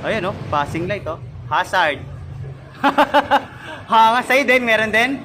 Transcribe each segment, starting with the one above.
Ayan oh, passing light oh. Hazard. Ha, nga sa'yo din, meron din.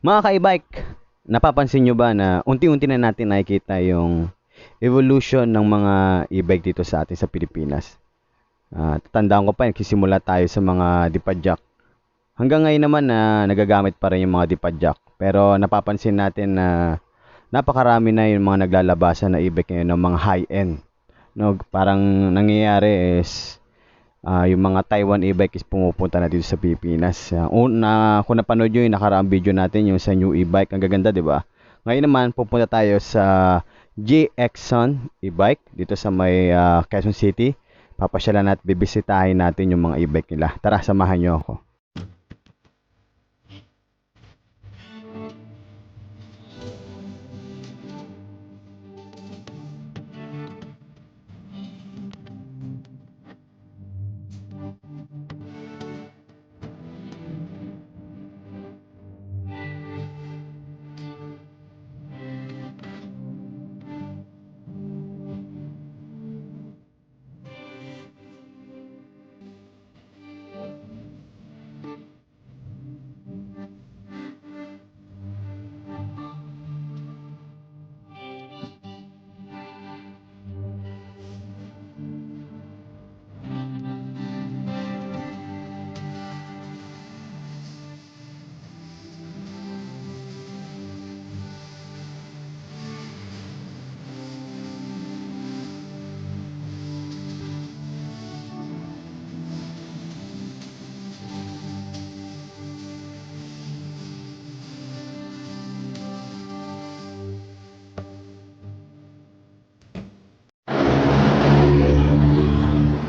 Mga ka-e-bike, napapansin nyo ba na unti-unti na natin nakikita yung evolution ng mga e-bike dito sa atin sa Pilipinas? Tatandaan ko pa, nagsisimula tayo sa mga dipadjak. Hanggang ngayon naman na nagagamit pa rin yung mga dipadjak. Pero napapansin natin na napakarami na yung mga naglalabasan na e-bike ngayon ng mga high-end. No, parang nangyayari is yung mga Taiwan e-bike is pumupunta na dito sa Pilipinas. Kung napanood nyo yung nakaraang video natin yung sa new e-bike, ang gaganda, di ba? Ngayon naman, pupunta tayo sa GXON e-bike dito sa may Quezon City. Papasyalan at bibisitahin natin yung mga e-bike nila. Tara, samahan nyo ako.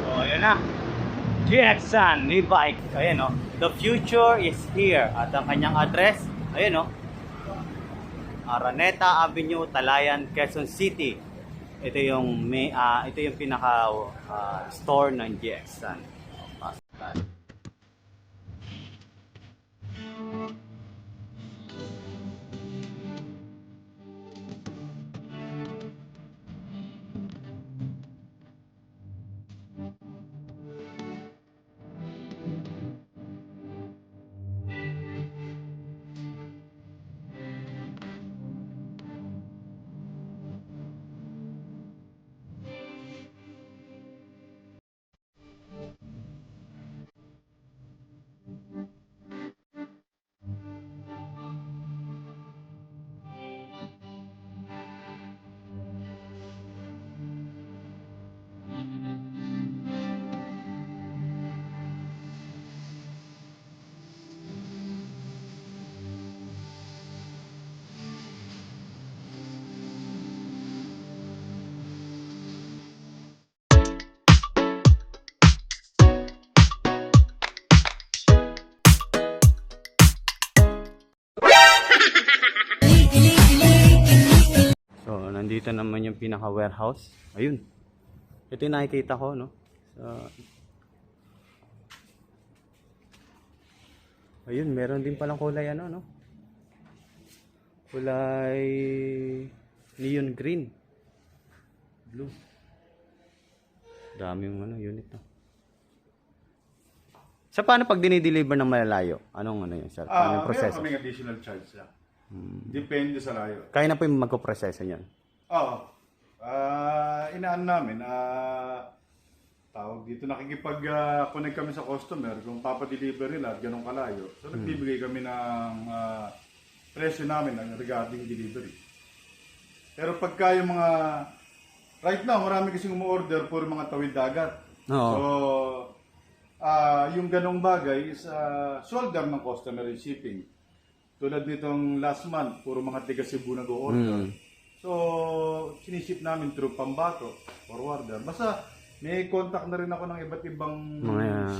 So, ayan na. GXON e-bike. Ayan oh. The future is here. At ang kanyang address, ayan oh. Araneta Avenue, Talayan, Quezon City. Ito yung pinaka store ng GXON. Pasok tayo. So, nandito naman yung pinaka-warehouse. Ayun. Ito yung nakikita ko, no? Ayun, meron din palang kulay, ano, no? Kulay neon green. Blue. Dami yung, unit, no? Sa paano pag dinideliver ng malalayo? Anong, yun, sir? Paano yung proseso? Meron kaming additional charge na. Depende sa layo. Kaya na po yung magpo-proseso niyan. Oo. Inaan namin, tawag dito, nakikipag-connect kami sa customer kung papadeliver nila at ganun kalayo. So, nagbibigay kami ng presyo namin regarding delivery. Pero pagka yung mga, right now, marami kasing umu-order for mga tawid dagat. Oo. So, yung ganong bagay is shoulder ng customer in shipping. Tulad nitong last month, puro mga tiga Cebu nag-order. So, siniship namin through Pambato, forwarder. Basta, may contact na rin ako ng iba't ibang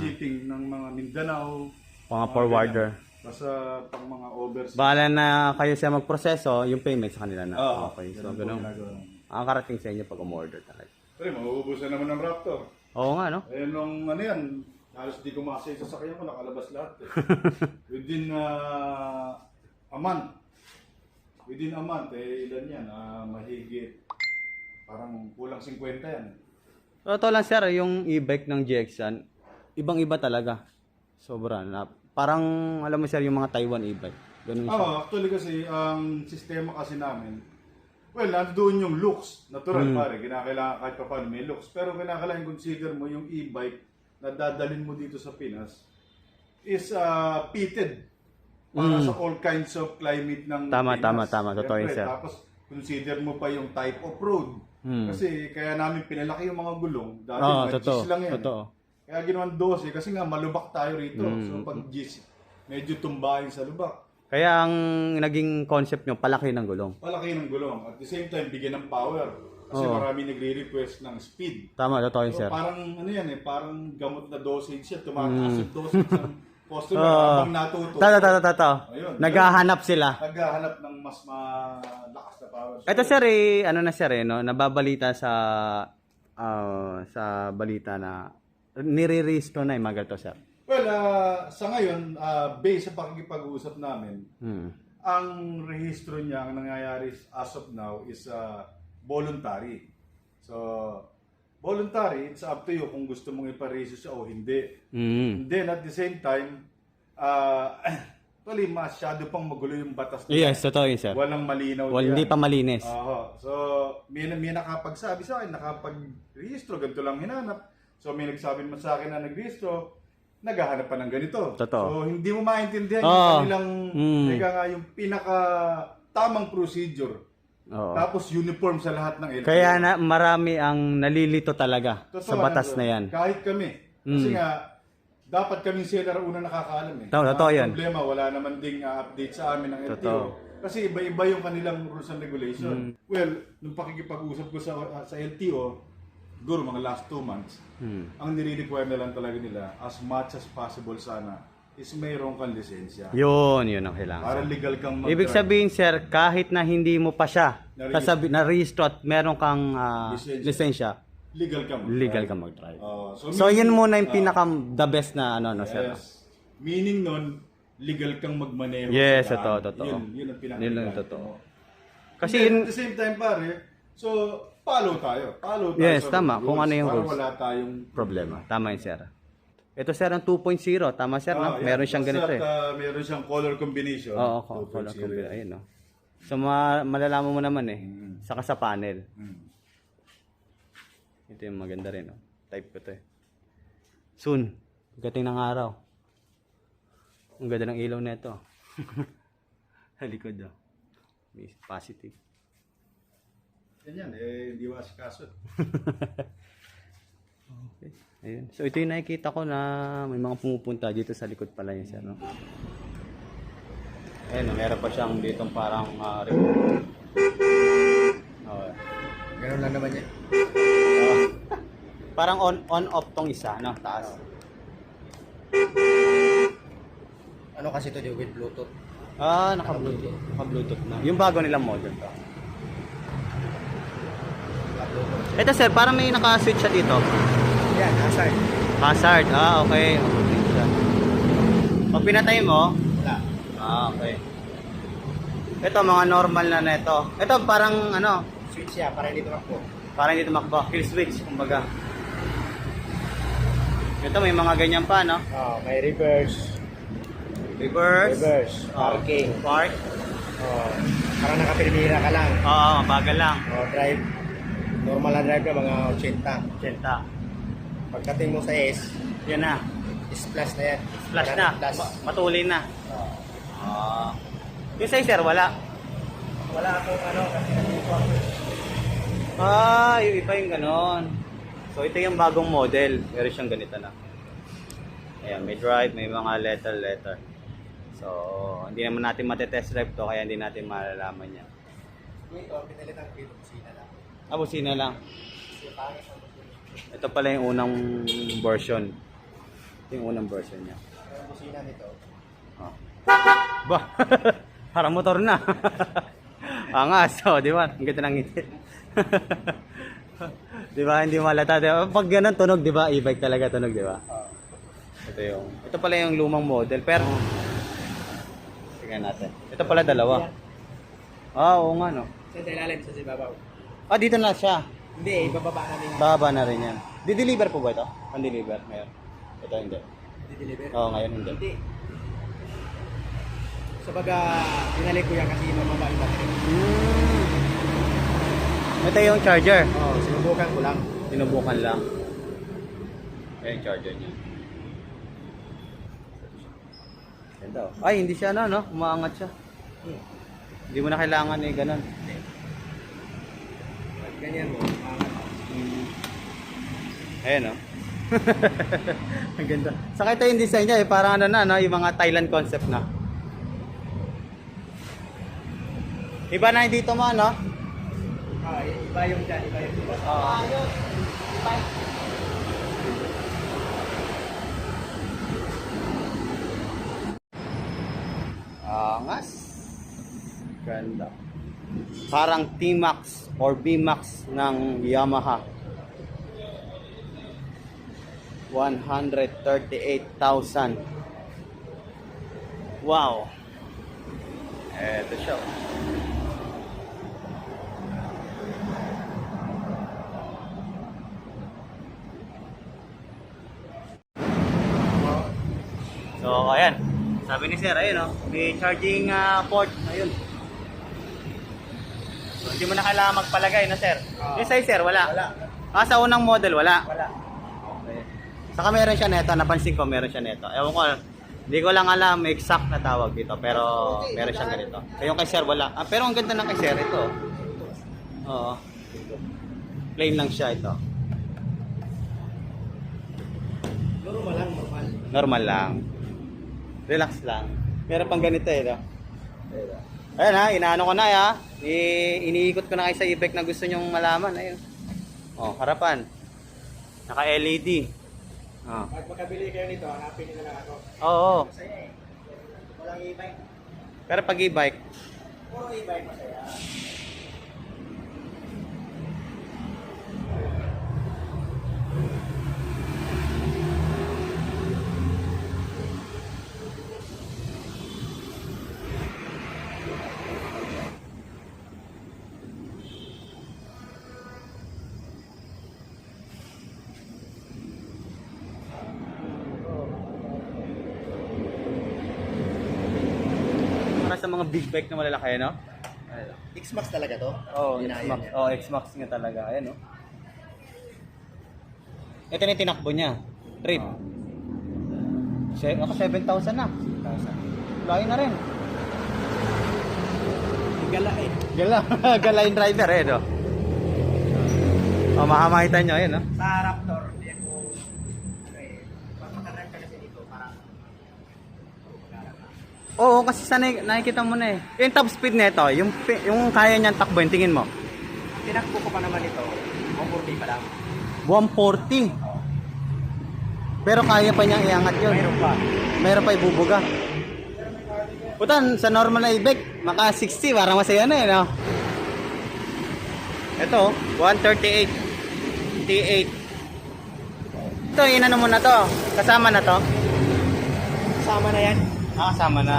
shipping ng mga Mindanao. Mga forwarder. Basta pang mga overseas. Bahala na kayo siya magproseso, yung payment sa kanila na. Okay, so ganun. ginagawa. Ang karating sa inyo pag umorder talaga. Pero mauubusan naman ng Raptor. Oo nga, no? Eh, nung yan, halos di ko makasay sa sakyan ko, nakalabas lahat. Within a month. within a month, ilan yan? Mahigit, parang kulang 50 yan. Totoo lang sir, yung e-bike ng GXan, ibang-iba talaga. Sobra na. Parang alam mo sir yung mga Taiwan e-bike. Ganun siya. Actually kasi, ang sistema kasi namin, well, nandoon yung looks. Natural pare, kinakailangan kahit pa paano may looks. Pero kinakailangan consider mo yung e-bike na dadalhin mo dito sa Pinas is pitted para sa all kinds of climate ng Tama. Pinas. Totoo yun, Siyempre, sir. Tapos consider mo pa yung type of road. Kasi kaya namin pinalaki yung mga gulong. Dati mga totoo. G's lang yan. Totoo. Kaya ginawan 12 kasi nga malubak tayo rito. So pag G's, medyo tumbahin sa lubak. Kaya ang naging concept nyo, palaki ng gulong. Palaki ng gulong. At the same time, bigyan ng power. Kasi marami nagre-request ng speed. Tama, totoo yun So, sir. parang ano yan parang gamot na dosage siya. Tumataas yung dosage ng customer habang natuto. Totoo. Ayun. Naghahanap sila. Naghahanap ng mas malakas na power. So, Ito sir, ano na sir, no? Nababalita sa balita na nire-restore na yung mga ganito sir. well, sa ngayon, based sa pakikipag-uusap namin, ang rehistro niya, ang nangyayari as of now is voluntary. So, voluntary, it's up to you kung gusto mong iparehistro siya o hindi. And then, at the same time, actually, masyado pang magulo yung batas nila. Yes, totoo yun sir. Walang malinaw Hindi pa malinis. So, may nakapagsabi sa akin, nakapag-rehistro, ganito lang hinanap. So, may nagsabi naman sa akin na nag-rehistro, naghahanap pa ng ganito. Totoo. So, hindi mo maintindihan yung kanilang, teka nga, yung pinaka-tamang procedure. Oo. Tapos, uniform sa lahat ng LTO. Kaya marami ang nalilito talaga Totoo sa batas lang, na yan. Kahit kami. Kasi nga, dapat kaming seller una nakakaalam eh. Totoo Ang yan. problema, wala naman ding update sa amin ng LTO. Totoo. Kasi iba-iba yung kanilang rules and regulation. Well, nung pakikipag-usap ko sa LTO, siguro mga last 2 months, ang nire-require na lang talaga nila, as much as possible sana, is mayroong kang lisensya. Yun ang kailangan. Para legal kang mag-drive. Ibig sabihin sir, kahit na hindi mo pa siya na-register at meron kang lisensya, legal kang mag-drive. legal ka mag-drive. So, yun muna yung pinaka the best na sir. yes. Meaning nun, legal kang magmaneho. Yes, sa daan. totoo. Yun ang pinaka Yun ang totoo. Kasi Kasi at the same time pare, so follow tayo. Yes, sa tama. rules Kung ano yung para rules. wala tayong problema. Tama yun sir. Ito sir ang 2.0. Tama sir, no? yeah. Meron siyang ganito eh. Meron siyang color combination. Oo, color 2.0. combination. Ayun, no? So, malalaman mo naman eh. Saka sa panel. Ito yung maganda rin, no? Type ko to eh. Soon. Pagdating ng araw. Ang ganda ng ilaw na ito. Halikod, oh. May positive. Ganyan, hindi masikaso. Okay. Ayun. So, ito yung nakikita ko na may mga pumupunta dito sa likod pala yun siya, no? Ayun, meron pa siyang ditong parang remote. Okay. Ganun lang naman yan. Parang on-off tong isa, no? Taas. Ano kasi ito with Bluetooth? Naka-Bluetooth. Naka-Bluetooth na. Yung bago nilang model to. Ito sir, parang may naka-switch siya dito. Yan, hazard. Hazard. Okay. Pag pinatay mo, Wala. okay. Ito, mga normal na neto. Ito, parang Switch siya para hindi tumakbo. parang hindi tumakbo. Kill switch, kumbaga. Ito, may mga ganyan pa, no? May reverse. Reverse. Parking. Park. Parang nakapirmira ka lang. Oo, bagal lang. Drive. Normal na drive ka mga 80. 80. Pagdating mo sa S, Yan na. is plus na yan. Flash Wala na. Plus. Matulin na. Yung size, sir, wala. Wala akong kasi nandito ako. Yung iba yung ganon. So, ito yung bagong model. Meron siyang ganito na. Ayan, may drive, may mga letter. So, hindi naman natin matetest drive to, kaya hindi natin malalaman yan. Ito, pinalitan ko yung kusina lang. Busina lang. Kasi pangit ang kusina. Ito pala yung unang version. Ito yung unang version niya. Yung kusina nito, Bah! Parang motor na. Angas, di ba? Ang ganda ng ngiti. Di ba? Hindi malata. Diba? Pag ganun tunog, di ba? E-bike talaga tunog, di ba? Ito pala yung lumang model. Pero, tingnan natin. Ito pala dalawa. Oo nga, no? Sa ilalim sa sibabaw. Ah, dito na siya. Hindi, ibababa namin. Baba na rin yan. Di-deliver po ba ito? Ang-deliver ngayon. Ito hindi. Di-deliver. Oo, ngayon hindi. Hindi. Sa baga, binalik ko yan kasi mababa yung battery. Ito yung charger. Oo, sinubukan ko lang. Sinubukan lang. Ayan yung charger niya. Ganda, oh. Ay, hindi siya no? Umaangat siya. Hindi mo na kailangan eh, ganun. Ganyan mo. Ayan, oh. Ang ganda. Saka ito yung design niya eh, parang ano na, no? Yung mga Thailand concept na. Iba na yung dito mo, no? Iba yung dyan, iba yung dyan. Angas. Ganda. Parang T-Max or B-Max ng Yamaha. 138,000. Wow. Eto siya. So, ayan. Sabi ni Sir, ayun, oh, may charging port. Ayun. So, hindi mo na kailangan magpalagay, no, Sir? Yung size, Sir, wala? Wala. Ah, sa unang model, wala? Wala. Okay. Saka meron siya neto, napansin ko meron siya neto. Ewan ko, hindi ko lang alam exact na tawag dito, pero meron siyang ganito. Yung kay Sir, wala. Ah, pero ang ganda ng kay Sir, ito. Oo. Plain lang siya ito. Normal lang, normal. Normal lang. Relax lang. Meron pang ganito eh, no? Ayan ha, inaano ko na ha. Iniikot ko na kayo sa e-bike na gusto nyong malaman. Ayun. Oh, harapan. Naka-LED. Oh. Pag makabili kayo nito, hanapin nyo na lang ako. Oo. Masaya eh. Walang e-bike. Pero pag e-bike, Puro e-bike masaya. para sa mga big bike na malalaki, no? X-Max talaga to? Oo, Ginaya X-Max. niya. Oo, X-Max nga talaga. Ayan, no? Ito na yung tinakbo niya. Trip. Ako 7,000 na. 7,000. Layo na rin. Gala eh. Gala yung driver, eh, no? Oh, makamakita nyo, ayan, no? Sa Raptor, hindi ako... Pag makadrive ka kasi dito, parang... Oo, kasi sa nakikita mo na eh. Yung top speed nito, yung kaya niyang takbuhin, tingin mo. Tinakbo ko pa naman ito. 140 pa lang. 140. Pero kaya pa niyang iangat yun. Mayroon pa. Meron pa ibubuga. Putan, sa normal na e-bike, maka 60, parang masaya na eh, no? Ito, 138 T8. Ito, inano mo na to. Kasama na to. Kasama na yan. Ah, kasama na.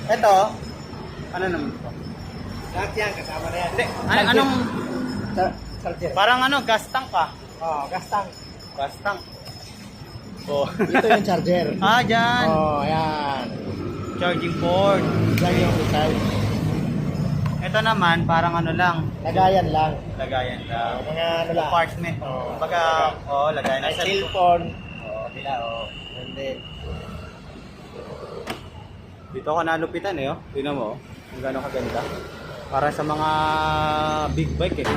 Ito, ano naman to? Lahat yan, kasama na yan. Hindi, anong, Charger. parang ano, gas tank ka. Oh, gas tank. Gas tank. Oh. Ito yung charger. Ah, dyan. Oh, ayan. Charging port. Diyan yung recharge. Ito naman, parang ano lang, Lagayan lang. lagayan lang. Mga ano lang. Compartment. Oo. Baga, lagayan na May cellphone. Kabila, Hindi. Dito ako nalupitan eh, oh. Tingnan mo, oh. Kung gano'ng kaganda. Para sa mga big bike eh.